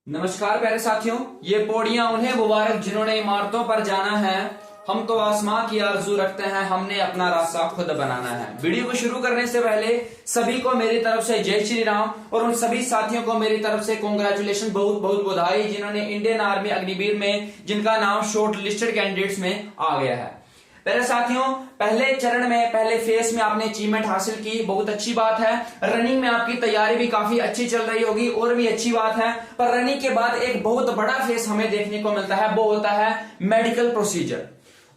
नमस्कार प्यारे साथियों, ये पौड़ियां उन्हें मुबारक जिन्होंने इमारतों पर जाना है। हम तो आसमां की आरजू रखते हैं, हमने अपना रास्ता खुद बनाना है। वीडियो को शुरू करने से पहले सभी को मेरी तरफ से जय श्री राम और उन सभी साथियों को मेरी तरफ से कॉन्ग्रेचुलेशन, बहुत बहुत बधाई जिन्होंने इंडियन आर्मी अग्निवीर में जिनका नाम शॉर्ट लिस्टेड कैंडिडेट्स में आ गया है। पहले साथियों, पहले चरण में पहले फेज में आपने अचीवमेंट हासिल की, बहुत अच्छी बात है। रनिंग में आपकी तैयारी भी काफी अच्छी चल रही होगी और भी अच्छी बात है। पर रनिंग के बाद एक बहुत बड़ा फेज हमें देखने को मिलता है, वो होता है मेडिकल प्रोसीजर।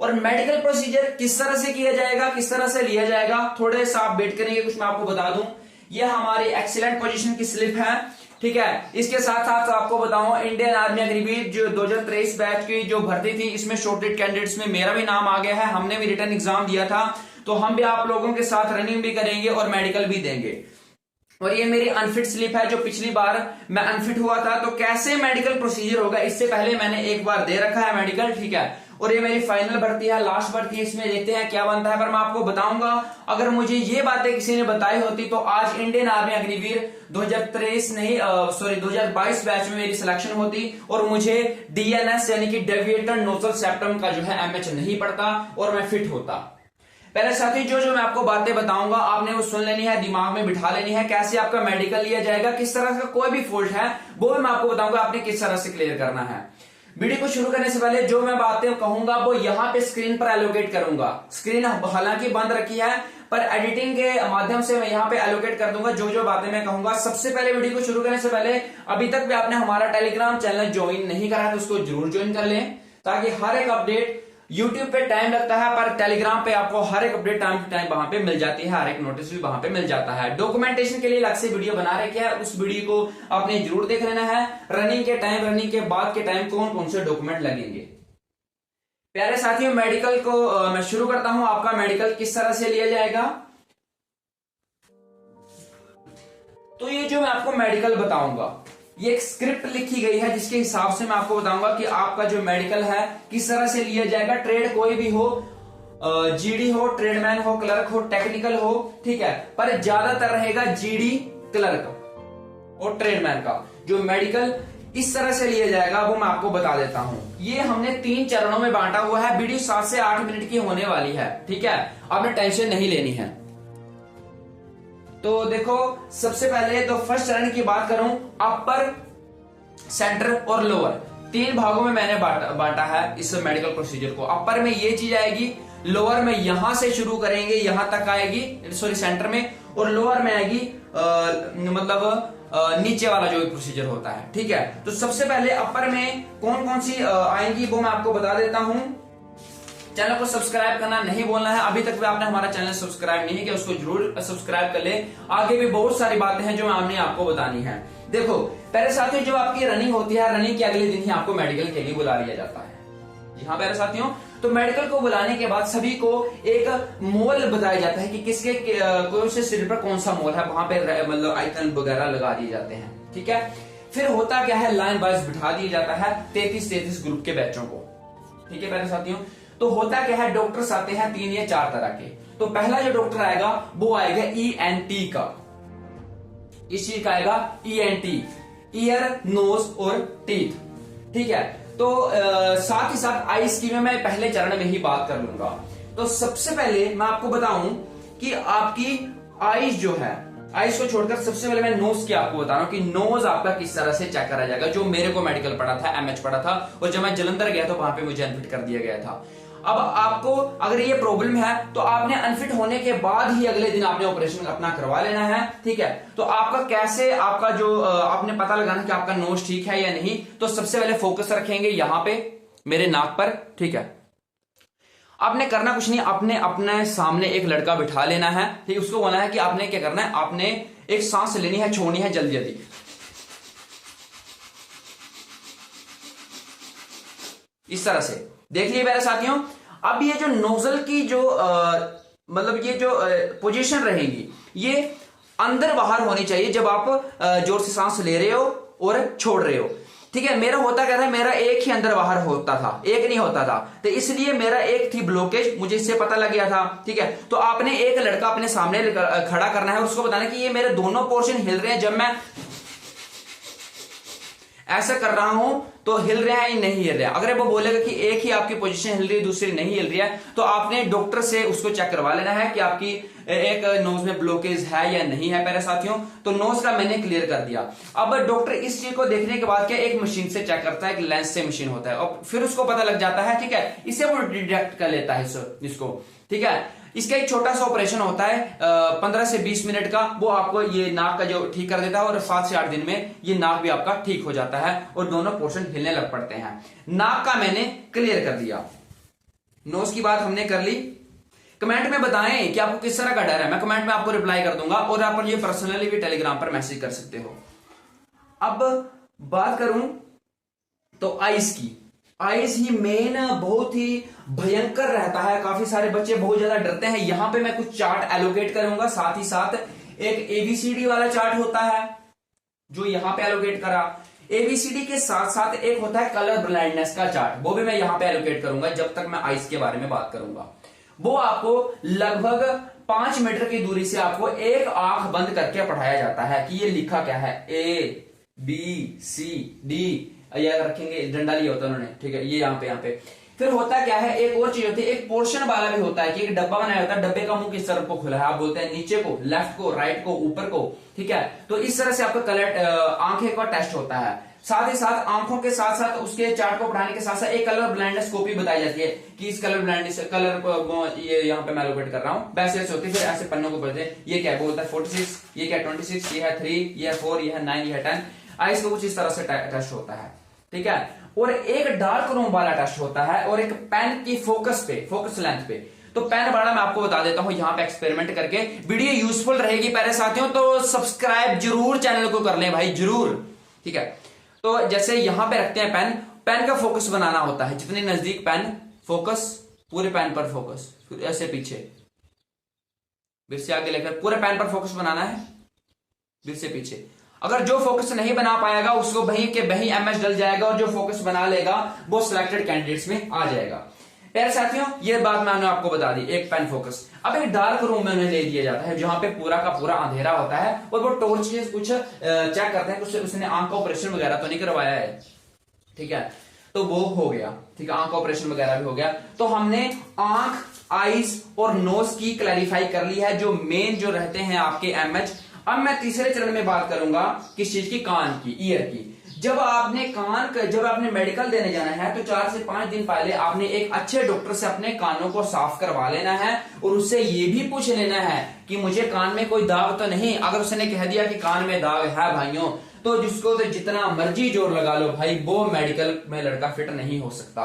और मेडिकल प्रोसीजर किस तरह से किया जाएगा, किस तरह से लिया जाएगा, थोड़े सा आप वेट करेंगे, कुछ मैं आपको बता दूं। यह हमारी एक्सीलेंट पोजीशन की स्लिप है, ठीक है। इसके साथ साथ आपको बताऊं, इंडियन आर्मी अग्निवीर जो 2023 बैच की जो भर्ती थी, इसमें शॉर्टेड कैंडिडेट्स में मेरा भी नाम आ गया है। हमने भी रिटर्न एग्जाम दिया था, तो हम भी आप लोगों के साथ रनिंग भी करेंगे और मेडिकल भी देंगे। और ये मेरी अनफिट स्लिप है, जो पिछली बार मैं अनफिट हुआ था। तो कैसे मेडिकल प्रोसीजर होगा, इससे पहले मैंने एक बार दे रखा है मेडिकल, ठीक है। और ये मेरी फाइनल भर्ती है, लास्ट भर्ती है, इसमें देखते हैं क्या बनता है। पर मैं आपको बताऊंगा, अगर मुझे ये बातें किसी ने बताई होती तो आज इंडियन आर्मी अग्निवीर 2022 बैच में मेरी सिलेक्शन होती और मुझे डीएनएस यानी कि डेविएटर नोजल सेप्टम का जो है एमएच नहीं पड़ता और मैं फिट होता। पहले साथी, जो मैं आपको बातें बताऊंगा आपने वो सुन लेनी है, दिमाग में बिठा लेनी है। कैसे आपका मेडिकल लिया जाएगा, किस तरह का कोई भी फॉल्ट है वो मैं आपको बताऊंगा, आपने किस तरह से क्लियर करना है। वीडियो को शुरू करने से पहले जो मैं बातें कहूंगा वो यहां पे स्क्रीन पर एलोकेट करूंगा। स्क्रीन हालांकि बंद रखी है, पर एडिटिंग के माध्यम से मैं यहां पे एलोकेट कर दूंगा जो बातें मैं कहूंगा। सबसे पहले वीडियो को शुरू करने से पहले अभी तक भी आपने हमारा टेलीग्राम चैनल ज्वाइन नहीं करा है तो उसको जरूर ज्वाइन कर लें, ताकि हर एक अपडेट यूट्यूब पे टाइम लगता है पर टेलीग्राम पे आपको हर एक अपडेट टाइम टू टाइम वहां पे मिल जाती है, हर एक नोटिस भी वहां पे मिल जाता है। डॉक्यूमेंटेशन के लिए अलग से वीडियो बना रखी है, उस वीडियो को आपने जरूर देख लेना है। रनिंग के टाइम, रनिंग के बाद के टाइम कौन कौन से डॉक्यूमेंट लगेंगे। प्यारे साथियों, मेडिकल को मैं शुरू करता हूं। आपका मेडिकल किस तरह से लिया जाएगा, तो ये जो मैं आपको मेडिकल बताऊंगा, ये एक स्क्रिप्ट लिखी गई है जिसके हिसाब से मैं आपको बताऊंगा कि आपका जो मेडिकल है किस तरह से लिया जाएगा। ट्रेड कोई भी हो, जीडी हो, ट्रेडमैन हो, क्लर्क हो, टेक्निकल हो, ठीक है, पर ज्यादातर रहेगा जीडी, क्लर्क और ट्रेडमैन का जो मेडिकल इस तरह से लिया जाएगा वो मैं आपको बता देता हूं। ये हमने 3 चरणों में बांटा हुआ है। वीडियो 7 से 8 मिनट की होने वाली है, ठीक है, आपने टेंशन नहीं लेनी है। तो देखो, सबसे पहले तो फर्स्ट चरण की बात करूं, अपर, सेंटर और लोअर, 3 भागों में मैंने बांटा है इस मेडिकल प्रोसीजर को। अपर में ये चीज आएगी, लोअर में यहां से शुरू करेंगे यहां तक आएगी, सॉरी सेंटर में, और लोअर में आएगी नीचे वाला जो प्रोसीजर होता है, ठीक है। तो सबसे पहले अपर में कौन कौन सी आएंगी वो मैं आपको बता देता हूं। चैनल को सब्सक्राइब करना नहीं बोलना है, अभी तक भी आपने हमारा चैनल सब्सक्राइब नहीं किया उसको जरूर सब्सक्राइब कर ले। आगे भी बहुत सारी बातें हैं जो हमने आपको बतानी है। देखो पहले साथियों, जो आपकी रनिंग होती है, रनिंग के अगले दिन ही आपको मेडिकल के लिए बुला लिया जाता है। जी हाँ प्यारे साथियों, तो मेडिकल को बुलाने के बाद सभी को एक मोल बताया जाता है कि किसके कौन से शरीर पर कौन सा मोल है, वहां पे मतलब आइकन वगैरह लगा दिए जाते हैं, ठीक है। फिर होता क्या है, लाइन वाइज बिठा दिया जाता है 33 ग्रुप के बैचों को, ठीक है प्यारे साथियों। तो होता क्या है, डॉक्टर्स आते हैं 3 या 4 तरह के। तो पहला जो डॉक्टर आएगा वो आएगा ईएनटी का, इस चीज का आएगा ईएनटी, ईयर, नोज और टीथ, ठीक है। तो साथ ही साथ आईज की मैं पहले चरण में ही बात कर लूंगा। तो सबसे पहले मैं आपको बताऊं कि आपकी आईज जो है, आईज को छोड़कर सबसे पहले मैं नोज की आपको बता रहा हूं कि नोज आपका किस तरह से चेक करा जाएगा। जो मेरे को मेडिकल पढ़ा था, एमएच पढ़ा था, और जब मैं जलंधर गया तो वहां पे मुझे अनफिट कर दिया गया था। अब आपको अगर ये प्रॉब्लम है तो आपने अनफिट होने के बाद ही अगले दिन आपने ऑपरेशन अपना करवा लेना है, ठीक है। तो आपका कैसे, आपका जो आपने पता लगाना कि आपका नोज ठीक है या नहीं, तो सबसे पहले फोकस रखेंगे यहां पे मेरे नाक पर, ठीक है। आपने करना कुछ नहीं, आपने अपने सामने एक लड़का बिठा लेना है, ठीक, उसको बोलना है कि आपने क्या करना है, आपने एक सांस लेनी है, छोड़नी है जल्दी जल्दी, इस तरह से। देख लिए मेरे साथियों, अब ये जो नोजल की जो मतलब ये जो पोजीशन रहेगी, ये अंदर बाहर होनी चाहिए जब आप जोर से सांस ले रहे हो और छोड़ रहे हो, ठीक है। मेरा होता क्या था, मेरा एक ही अंदर बाहर होता था, एक नहीं होता था, तो इसलिए मेरा एक थी ब्लॉकेज, मुझे इससे पता लग गया था, ठीक है। तो आपने एक लड़का अपने सामने खड़ा करना है और उसको बताना कि ये मेरे दोनों पोर्शन हिल रहे हैं जब मैं ऐसा कर रहा हूं तो हिल रहा है या नहीं हिल रहा है। अगर वो बोलेगा कि एक ही आपकी पोजीशन हिल रही है दूसरी नहीं हिल रही है, तो आपने डॉक्टर से उसको चेक करवा लेना है कि आपकी एक नोज में ब्लॉकेज है या नहीं है। प्यारे साथियों, तो नोज का मैंने क्लियर कर दिया। अब डॉक्टर इस चीज को देखने के बाद क्या एक मशीन से चेक करता है, एक लेंस से मशीन होता है, और फिर उसको पता लग जाता है, ठीक है, इसे वो डिटेक्ट कर लेता है इसको, ठीक है। इसका एक छोटा सा ऑपरेशन होता है 15 से 20 मिनट का, वो आपको ये नाक का जो ठीक कर देता है, और 7 से 8 दिन में ये नाक भी आपका ठीक हो जाता है और दोनों पोर्शन हिलने लग पड़ते हैं। नाक का मैंने क्लियर कर दिया, नोज की बात हमने कर ली। कमेंट में बताएं कि आपको किस तरह का डर है, मैं कमेंट में आपको रिप्लाई कर दूंगा, और आप ये पर्सनली भी टेलीग्राम पर मैसेज कर सकते हो। अब बात करूं तो आइस की, आइस ही मेन बहुत ही भयंकर रहता है, काफी सारे बच्चे बहुत ज्यादा डरते हैं। यहां पे मैं कुछ चार्ट एलोकेट करूंगा, साथ ही साथ एक एबीसीडी वाला चार्ट होता है जो यहां पे एलोकेट करा। एबीसीडी के साथ साथ एक होता है कलर ब्लाइंडनेस का चार्ट, वो भी मैं यहां पे एलोकेट करूंगा जब तक मैं आइस के बारे में बात करूंगा। वो आपको लगभग 5 मीटर की दूरी से आपको एक आंख बंद करके पढ़ाया जाता है कि ये लिखा क्या है, ABCD या रखेंगे, डंडा लिया होता है उन्होंने, ठीक है, ये यहाँ पे। फिर होता क्या है, एक और चीज होती है, एक पोर्शन वाला भी होता है कि एक डब्बा बनाया होता है, डब्बे का मुंह किस तरफ को खुला है, आप बोलते हैं नीचे को, लेफ्ट को, राइट को, ऊपर को, ठीक है। तो इस तरह से आपका कलर आंखें का टेस्ट होता है। साथ ही साथ आंखों के साथ साथ उसके चार्ट को पढ़ाने के साथ साथ एक कलर ब्लाइंडनेसकोपी बताई जाती है कि इस कलर ब्लाइंडनेस कलर को ये यहाँ पे मैं एलोकेट कर रहा हूँ, वैसे ऐसे होती है। फिर ऐसे पन्नों को पढ़ते हैं, ये क्या है, बोलता है 46, ये क्या 26, ये है 3, ये है 4, ये है 9, ये है 10। आइस को कुछ इस तरह से टेस्ट होता है, ठीक है। और एक डार्क रूम वाला टेस्ट होता है, और एक पेन की फोकस लेंथ पे। तो पेन वाला मैं आपको बता देता हूं यहां पे एक्सपेरिमेंट करके। वीडियो यूजफुल रहेगी प्यारे साथियों, तो सब्सक्राइब जरूर चैनल को कर लें भाई, जरूर, ठीक है। तो जैसे यहां पे रखते हैं पेन का फोकस बनाना होता है, जितने नजदीक पेन, फोकस, पूरे पेन पर फोकस, फिर ऐसे पीछे, फिर से आगे लेकर पूरे पेन पर फोकस बनाना है, फिर से पीछे। अगर जो फोकस नहीं बना पाएगा उसको वहीं के वहीं एमएच डल जाएगा, और जो फोकस बना लेगा वो सिलेक्टेड कैंडिडेट्स में आ जाएगा। प्यारे साथियों, ये बात मैंने आपको बता दी, एक पेन फोकस। अब एक डार्क रूम में उन्हें ले दिया जाता है जहां पे पूरा का पूरा अंधेरा होता है, और वो टॉर्च से कुछ चेक करते हैं, कुछ उसने आंख का ऑपरेशन वगैरह तो नहीं करवाया है, ठीक है, तो वो हो गया, ठीक है, आंख का ऑपरेशन वगैरह भी हो गया। तो हमने आंख, आईज और नोज की क्लैरिफाई कर ली है, जो मेन जो रहते हैं आपके एमएच। अब मैं तीसरे चरण में बात करूंगा किस चीज की, कान की, ईयर की। जब आपने मेडिकल देने जाना है तो 4 से 5 दिन पहले आपने एक अच्छे डॉक्टर से अपने कानों को साफ करवा लेना है, और उससे ये भी पूछ लेना है कि मुझे कान में कोई दाग तो नहीं। अगर उसने कह दिया कि कान में दाग है भाइयों, तो जिसको तो जितना मर्जी जोर लगा लो भाई, वो मेडिकल में लड़का फिट नहीं हो सकता।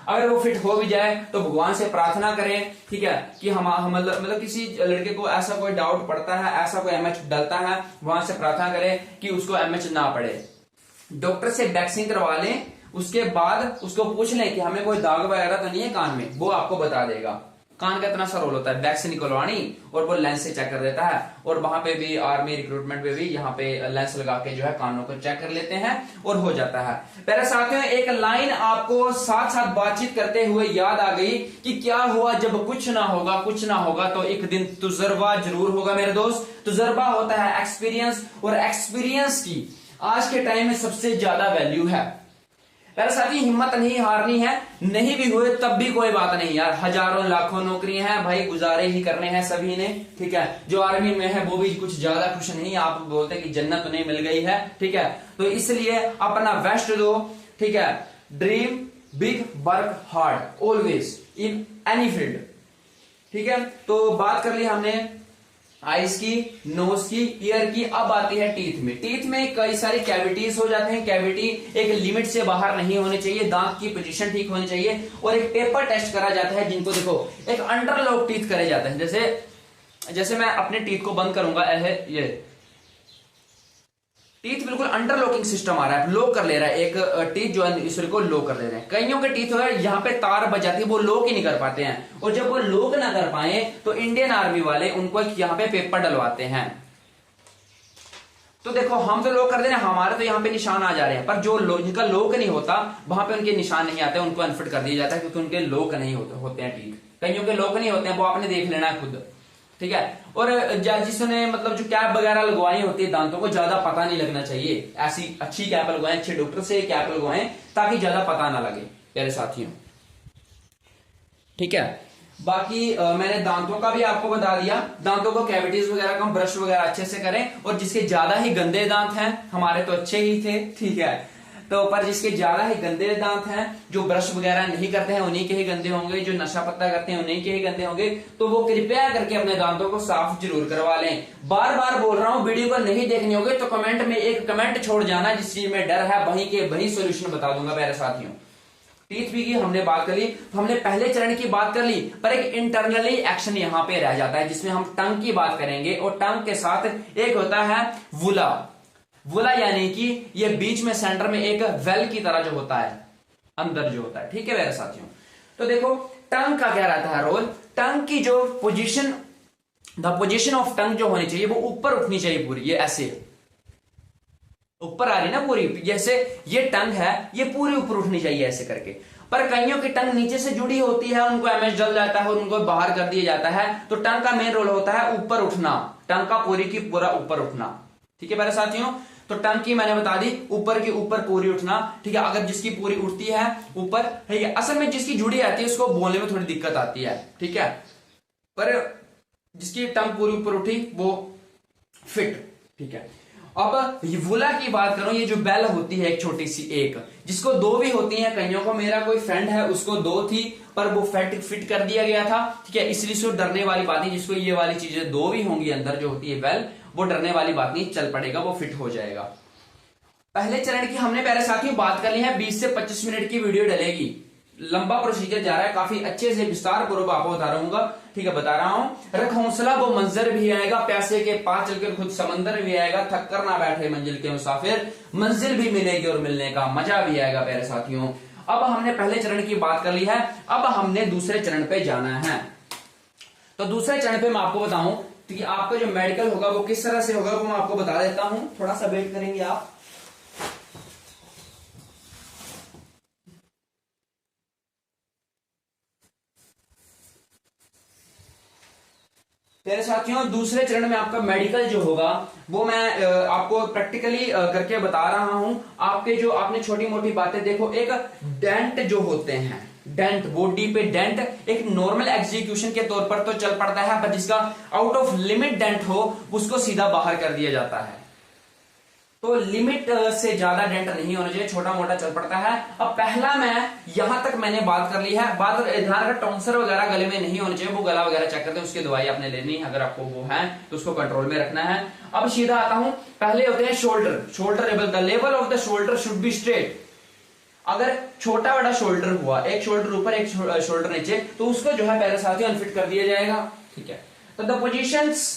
अगर वो फिट हो भी जाए तो भगवान से प्रार्थना करें, ठीक है, कि हम मतलब किसी लड़के को ऐसा कोई डाउट पड़ता है, ऐसा कोई एमएच डलता है, वहां से प्रार्थना करें कि उसको एमएच ना पड़े। डॉक्टर से वैक्सीन करवा लें, उसके बाद उसको पूछ लें कि हमें कोई दाग वगैरह तो नहीं है कान में, वो आपको बता देगा। कान का इतना सा रोल होता है, वैक्सीन निकलवानी और वो लेंस से चेक कर देता है। और वहां पे भी आर्मी रिक्रूटमेंट में भी यहाँ पे लेंस लगा के जो है कानों को चेक कर लेते हैं और हो जाता है। पहले साथियों, एक लाइन आपको साथ साथ बातचीत करते हुए याद आ गई कि क्या हुआ जब कुछ ना होगा तो एक दिन तजुर्बा जरूर होगा मेरे दोस्त। तजुर्बा होता है एक्सपीरियंस, और एक्सपीरियंस की आज के टाइम में सबसे ज्यादा वैल्यू है। पहले साथी, हिम्मत नहीं हारनी है, नहीं भी हुए तब भी कोई बात नहीं यार, हजारों लाखों नौकरियां हैं भाई, गुजारे ही करने हैं सभी ने, ठीक है। जो आर्मी में है वो भी कुछ ज्यादा खुश नहीं, आप बोलते हैं कि जन्नत उन्हें मिल गई है, ठीक है। तो इसलिए अपना बेस्ट दो, ठीक है। Dream big, work hard, always in any field, ठीक है। तो बात कर ली हमने आइज की, नोज की, ईयर की। अब आती है टीथ में। टीथ में कई सारे कैविटीज हो जाते हैं। कैविटी एक लिमिट से बाहर नहीं होने चाहिए, दांत की पोजीशन ठीक होनी चाहिए, और एक पेपर टेस्ट करा जाता है जिनको देखो एक अंडरलॉक टीथ करे जाते हैं। जैसे मैं अपने टीथ को बंद करूंगा, ये टीथ बिल्कुल अंडर लॉकिंग सिस्टम आ रहा है, लॉक कर ले रहा है, एक टीथ जो है इसको लॉक कर ले रहे हैं। कईयों के टीथ है यहाँ पे तार बच जाती है, वो लॉक ही नहीं कर पाते हैं, और जब वो लॉक ना कर पाए तो इंडियन आर्मी वाले उनको यहाँ पे पेपर डलवाते हैं। तो देखो, हम तो लॉक कर दे रहे हैं, हमारे तो यहाँ पे निशान आ जा रहे हैं, पर जो जिनका लॉक नहीं होता वहां पे उनके निशान नहीं आते, उनको अनफिट कर दिया जाता है, क्योंकि उनके लॉक नहीं होते हैं टीथ। कईयों के लॉक नहीं होते हैं, वो आपने देख लेना है खुद, ठीक है। और जिसने मतलब जो कैप वगैरह लगवाई होती है दांतों को, ज्यादा पता नहीं लगना चाहिए, ऐसी अच्छी कैप लगवाएं, अच्छे डॉक्टर से कैप लगवाएं ताकि ज्यादा पता ना लगे प्यारे साथियों, ठीक है। बाकी मैंने दांतों का भी आपको बता दिया, दांतों को कैविटीज वगैरह का ब्रश वगैरह अच्छे से करें, और जिसके ज्यादा ही गंदे दांत हैं, हमारे तो अच्छे ही थे, ठीक है, तो पर जिसके ज्यादा ही गंदे दांत हैं, जो ब्रश वगैरह नहीं करते हैं उन्हीं के ही गंदे होंगे, जो नशा पत्ता करते हैं उन्हीं के ही गंदे होंगे, तो वो कृपया करके अपने दांतों को साफ जरूर करवा लें। बार बार बोल रहा हूं, वीडियो को नहीं देखनी होगी तो कमेंट में एक कमेंट छोड़ जाना, जिस चीज में डर है वहीं के वहीं सोल्यूशन बता दूंगा मेरे साथियों। टीथ भी की हमने बात कर ली, तो हमने पहले चरण की बात कर ली, पर एक इंटरनली एक्शन यहां पे रह जाता है जिसमें हम टंग की बात करेंगे, और टंग के साथ एक होता है वुला। वुला यानी कि ये बीच में सेंटर में एक वेल की तरह जो होता है, अंदर जो होता है, ठीक है मेरे साथियों। तो देखो टंग का क्या रहता है रोल, टंग की जो position, the position of tongue जो होनी चाहिए वो ऊपर उठनी चाहिए पूरी, ये ऐसे ऊपर आ रही ना पूरी, जैसे ये टंग है ये पूरी ऊपर उठनी चाहिए ऐसे करके। पर कईयों की टंग नीचे से जुड़ी होती है, उनको एमएच डल जाता है और उनको बाहर कर दिया जाता है, तो टंग का मेन रोल होता है ऊपर उठना, टंग का पूरी की पूरा ऊपर उठना, ठीक है मेरे साथियों। तो टंग की मैंने बता दी, ऊपर की ऊपर पूरी उठना, ठीक है। अगर जिसकी पूरी उठती है ऊपर, ठीक है, असल में जिसकी जुड़ी आती है उसको बोलने में थोड़ी दिक्कत आती है, ठीक है, पर जिसकी टंग पूरी ऊपर उठी वो फिट, ठीक है। अब वुला की बात करूं, ये जो बेल होती है एक छोटी सी, एक जिसको दो भी होती हैं कईयों को, मेरा कोई फ्रेंड है उसको दो थी पर वो फिट कर दिया गया था, ठीक है, इसलिए उसको डरने वाली बात नहीं, जिसको ये वाली चीजें दो भी होंगी अंदर जो होती है बेल, वो डरने वाली बात नहीं, चल पड़ेगा, वो फिट हो जाएगा। पहले चरण की हमने प्यारे साथियों बात कर ली है, 20 से 25 मिनट की वीडियो डलेगी, लंबा प्रोसीजर जा रहा है, काफी अच्छे से विस्तार पूर्वक आपको बता रहूंगा, ठीक है, बता रहा हूं। रख हौसला वो मंजर भी आएगा, प्यासे के पास चलकर खुद समंदर भी आएगा, थक कर ना बैठे मंजिल के मुसाफिर, मंजिल भी मिलेगी और मिलने का मजा भी आएगा प्यारे साथियों। अब हमने पहले चरण की बात कर ली है, अब हमने दूसरे चरण पे जाना है। तो दूसरे चरण पे मैं आपको बताऊं कि आपका जो मेडिकल होगा वो किस तरह से होगा, वो मैं आपको बता देता हूं, थोड़ा सा वेट करेंगे आप। मेरे साथियों दूसरे चरण में आपका मेडिकल जो होगा वो मैं आपको प्रैक्टिकली करके बता रहा हूं। आपके जो आपने छोटी मोटी बातें देखो, एक डेंट जो होते हैं, डेंट बॉडी पे डेंट एक नॉर्मल एग्जीक्यूशन के तौर पर तो चल पड़ता है, पर जिसका आउट ऑफ लिमिट डेंट हो उसको सीधा बाहर कर दिया जाता है। तो लिमिट से ज्यादा डेंट नहीं होना चाहिए, छोटा मोटा चल पड़ता है। अब पहला मैं यहां तक मैंने बात कर ली है, बात ध्यान रखा टॉन्सर वगैरह गले में नहीं होना चाहिए, वो गला वगैरह चेक करते हैं, उसकी दवाई आपने लेनी है, अगर आपको वो है तो उसको कंट्रोल में रखना है। अब सीधा आता हूं, पहले होते हैं shoulder level, the level of the shoulder should be straight. अगर छोटा बड़ा शोल्डर हुआ, एक शोल्डर ऊपर एक शोल्डर नीचे, तो उसको जो है पहले साथ ही अनफिट कर दिया जाएगा, ठीक है। तो द पोजीशंस,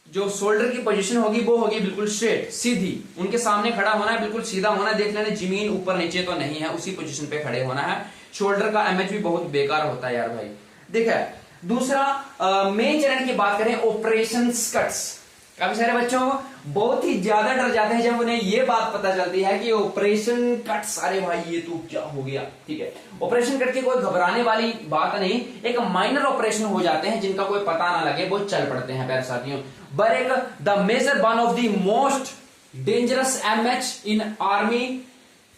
जो शोल्डर की पोजीशन होगी वो होगी बिल्कुल स्ट्रेट, सीधी, उनके सामने खड़ा होना है, बिल्कुल सीधा होना है, देख लेना जमीन ऊपर नीचे तो नहीं है, उसी पोजीशन पे खड़े होना है। शोल्डर का एमएच भी बहुत बेकार होता है यार भाई। देखा दूसरा मेन चरण की बात करें, ऑपरेशन कट्स। काफी सारे बच्चों को बहुत ही ज्यादा डर जाते हैं जब उन्हें ये बात पता चलती है कि ऑपरेशन कट्स, अरे भाई ये तो क्या हो गया, ठीक है। ऑपरेशन कट की कोई घबराने वाली बात नहीं, एक माइनर ऑपरेशन हो जाते हैं जिनका कोई पता ना लगे, वो चल पड़ते हैं प्यारे साथियों। but the major one of the most dangerous MH in army,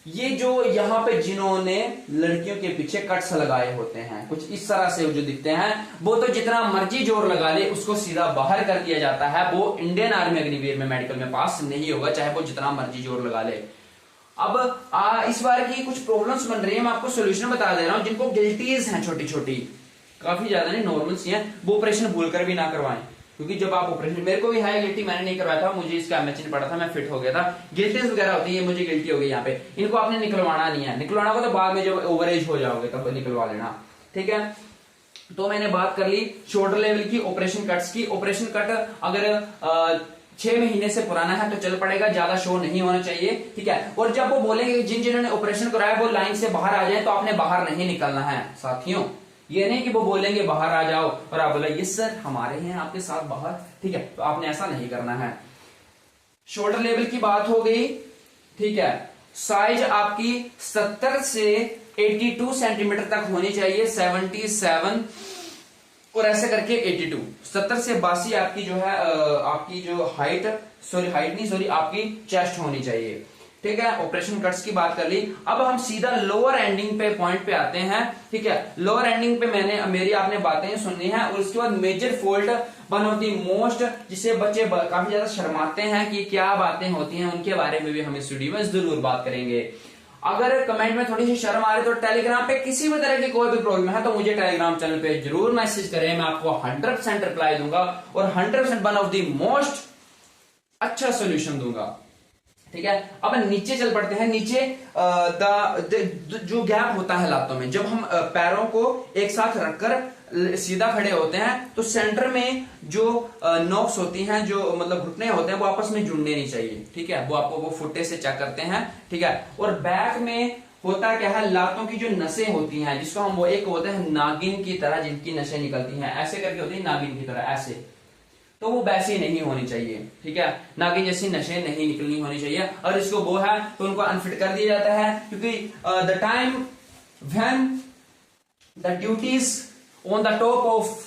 ये जो यहाँ पे जिन्होंने लड़कियों के पीछे कट्स लगाए होते हैं कुछ इस तरह से जो दिखते हैं, वो तो जितना मर्जी जोर लगा ले उसको सीधा बाहर कर दिया जाता है, वो इंडियन आर्मी अग्निवीर में मेडिकल में पास नहीं होगा, चाहे वो जितना मर्जी जोर लगा ले। अब इस बार की कुछ प्रॉब्लम्स बन रही है, मैं आपको सोल्यूशन बता दे रहा हूं, जिनको गिल्टीज हैं छोटी छोटी, काफी ज्यादा नहीं, नॉर्मल सी हैं, वो ऑपरेशन भूलकर भी ना करवाएं, क्योंकि जब आप ऑपरेशन, मेरे को भी है गिल्टी, मैंने नहीं करवाया था, मुझे इसका एमएच नहीं पड़ा था, मैं फिट हो गया था। गिल्टीज वगैरह होती है, मुझे गिल्टी हो गई यहाँ पे, इनको आपने निकलवाना नहीं है, निकलवाना हो तो बाद में जब ओवरेज हो जाओगे तब निकलवा लेना, ठीक है। तो मैंने बात कर ली शोल्डर लेवल की, ऑपरेशन कट्स की। ऑपरेशन कट अगर 6 महीने से पुराना है तो चल पड़ेगा, ज्यादा शो नहीं होना चाहिए, ठीक है। और जब वो बोलेंगे जिन्होंने ऑपरेशन कराया वो लाइन से बाहर आ जाए, तो आपने बाहर नहीं निकलना है साथियों। ये नहीं कि वो बोलेंगे बाहर आ जाओ और आप बोले यस सर हमारे हैं आपके साथ बाहर, ठीक है, तो आपने ऐसा नहीं करना है। शोल्डर लेवल की बात हो गई, ठीक है। साइज आपकी 70 से 82 सेंटीमीटर तक होनी चाहिए, 77 और ऐसे करके 82। 70 से 82 आपकी जो है आपकी जो हाइट आपकी चेस्ट होनी चाहिए। ठीक है, ऑपरेशन कट्स की बात कर ली। अब हम सीधा लोअर एंडिंग पे पॉइंट पे आते हैं। ठीक है, लोअर एंडिंग पे मेरी आपने बातें सुननी है, और उसके बाद major fold one of the most, जिसे बच्चे काफी ज्यादा शर्माते हैं कि क्या बातें होती हैं, उनके बारे में भी हम इस वीडियो में जरूर बात करेंगे। अगर कमेंट में थोड़ी सी शर्म आ रही तो टेलीग्राम पे किसी भी तरह की कोई भी प्रॉब्लम है तो मुझे टेलीग्राम चैनल पे जरूर मैसेज करें, मैं आपको 100% रिप्लाई दूंगा और 100% वन ऑफ द मोस्ट अच्छा सोल्यूशन दूंगा। ठीक है, अब नीचे चल पड़ते हैं। नीचे जो गैप होता है लातों में, जब हम पैरों को एक साथ रखकर सीधा खड़े होते हैं तो सेंटर में जो नोक्स होती हैं, जो मतलब घुटने होते हैं, वो आपस में जुड़ने नहीं चाहिए। ठीक है, वो आपको वो फुट्टे से चेक करते हैं। ठीक है, और बैक में होता क्या है, लातों की जो नसें होती हैं, जिसको हम वो एक होते हैं नागिन की तरह, जिनकी नसें निकलती हैं ऐसे करके होती है नागिन की तरह ऐसे, तो वो वैसी नहीं होनी चाहिए। ठीक है, नागिन जैसी नशे नहीं निकलनी होनी चाहिए। अगर इसको वो है तो उनको अनफिट कर दिया जाता है, क्योंकि the time when the duties on the top of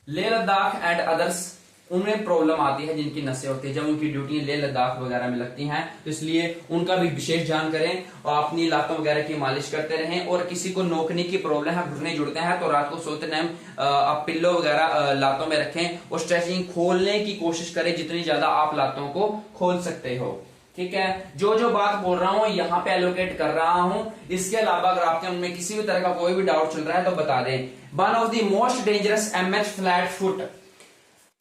Leh Ladakh and others, उनमें प्रॉब्लम आती है जिनकी नसें होती है, जब उनकी ड्यूटी लेह लद्दाख वगैरह में लगती हैं, तो इसलिए उनका भी विशेष ध्यान करें और अपनी लातों वगैरह की मालिश करते रहें। और किसी को नोकने की प्रॉब्लम है, घुटने जुड़ते हैं, तो रात को सोते टाइम आप पिल्लो वगैरह लातों में रखें और स्ट्रेचिंग खोलने की कोशिश करें जितनी ज्यादा आप लातों को खोल सकते हो। ठीक है, जो बात बोल रहा हूं यहाँ पे एलोकेट कर रहा हूं। इसके अलावा अगर आपके मन में किसी भी तरह का कोई भी डाउट चल रहा है तो बता दें। One of the most dangerous MH flat foot,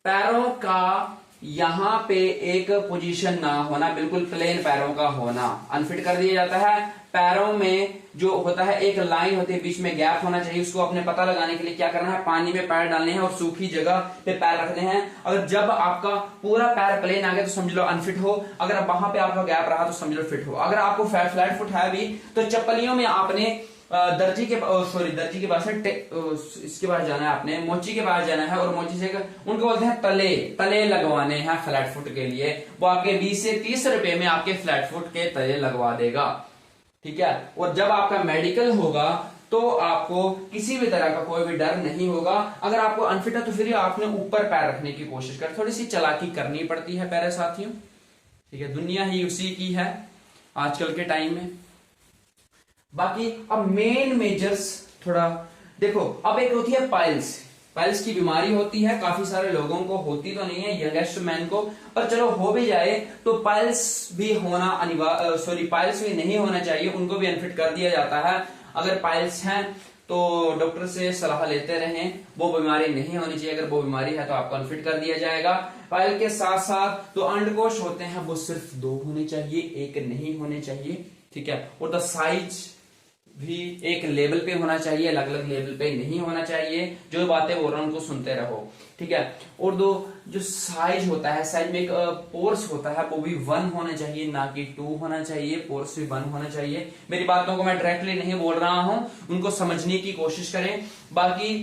पैरों का यहां पे एक पोजीशन ना होना, बिल्कुल प्लेन पैरों का होना, अनफिट कर दिया जाता है। पैरों में जो होता है एक लाइन होती है, बीच में गैप होना चाहिए। उसको अपने पता लगाने के लिए क्या करना है, पानी में पैर डालने हैं और सूखी जगह पे पैर रखने हैं। अगर जब आपका पूरा पैर प्लेन आ गया तो समझ लो अनफिट हो, अगर वहां पे आपका गैप रहा तो समझ लो फिट हो। अगर आपको फ्लैट फुट है भी तो चप्पलियों में आपने दर्जी के पास इसके पास जाना है, आपने मोची के पास जाना है और मोची से उनको बोलते हैं तले लगवाने हैं फ्लैट फुट के लिए। वो आपके 20 से 30 रुपए में आपके फ्लैट फुट के तले लगवा देगा। ठीक है, और जब आपका मेडिकल होगा तो आपको किसी भी तरह का कोई भी डर नहीं होगा। अगर आपको अनफिट है तो फिर आपने ऊपर पैर रखने की कोशिश कर, थोड़ी सी चालाकी करनी पड़ती है प्यारे साथियों। ठीक है, दुनिया ही उसी की है आजकल के टाइम में। बाकी अब मेन मेजर्स थोड़ा देखो। अब एक होती है पाइल्स की बीमारी होती है, काफी सारे लोगों को होती तो नहीं है, यंगेस्ट मैन को, पर चलो हो भी जाए तो पाइल्स भी होना पाइल्स भी नहीं होना चाहिए, उनको भी अनफिट कर दिया जाता है। अगर पाइल्स हैं तो डॉक्टर से सलाह लेते रहें, वो बीमारी नहीं होनी चाहिए। अगर वो बीमारी है तो आपको अनफिट कर दिया जाएगा। पाइल के साथ साथ जो अंडकोश होते हैं वो सिर्फ 2 होने चाहिए, 1 नहीं होने चाहिए। ठीक है, और द साइज भी एक लेवल पे होना चाहिए, अलग अलग लेवल पे नहीं होना चाहिए। जो बातें बोल रहा हूं उनको सुनते रहो। ठीक है, और जो साइज होता है, साइज में एक पोर्स होता है, वो भी 1 होना चाहिए, ना कि 2 होना चाहिए। पोर्स भी 1 होना चाहिए। मेरी बातों को मैं डायरेक्टली नहीं बोल रहा हूं, उनको समझने की कोशिश करें। बाकी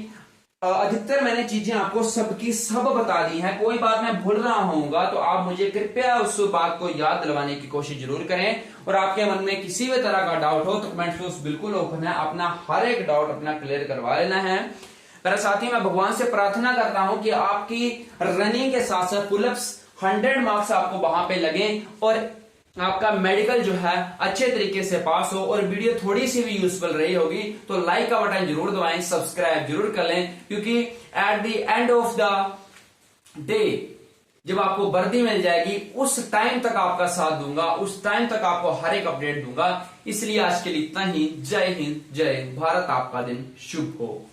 अधिकतर मैंने चीजें आपको सबकी सब बता दी हैं। कोई बात मैं भूल रहा होऊंगा तो आप मुझे कृपया उस बात को याद दिलवाने की कोशिश जरूर करें। और आपके मन में किसी भी तरह का डाउट हो तो कमेंट बॉक्स बिल्कुल ओपन है, अपना हर एक डाउट अपना क्लियर करवा लेना है। मेरे साथी, मैं भगवान से प्रार्थना करता हूं कि आपकी रनिंग के साथ साथ पुलअप्स 100 मार्क्स आपको वहां पे लगे और आपका मेडिकल जो है अच्छे तरीके से पास हो। और वीडियो थोड़ी सी भी यूजफुल रही होगी तो लाइक का बटन जरूर दबाएं, सब्सक्राइब जरूर कर लें, क्योंकि at the end of the day जब आपको वर्दी मिल जाएगी उस टाइम तक आपका साथ दूंगा, उस टाइम तक आपको हर एक अपडेट दूंगा। इसलिए आज के लिए इतना ही। जय हिंद, जय भारत, आपका दिन शुभ हो।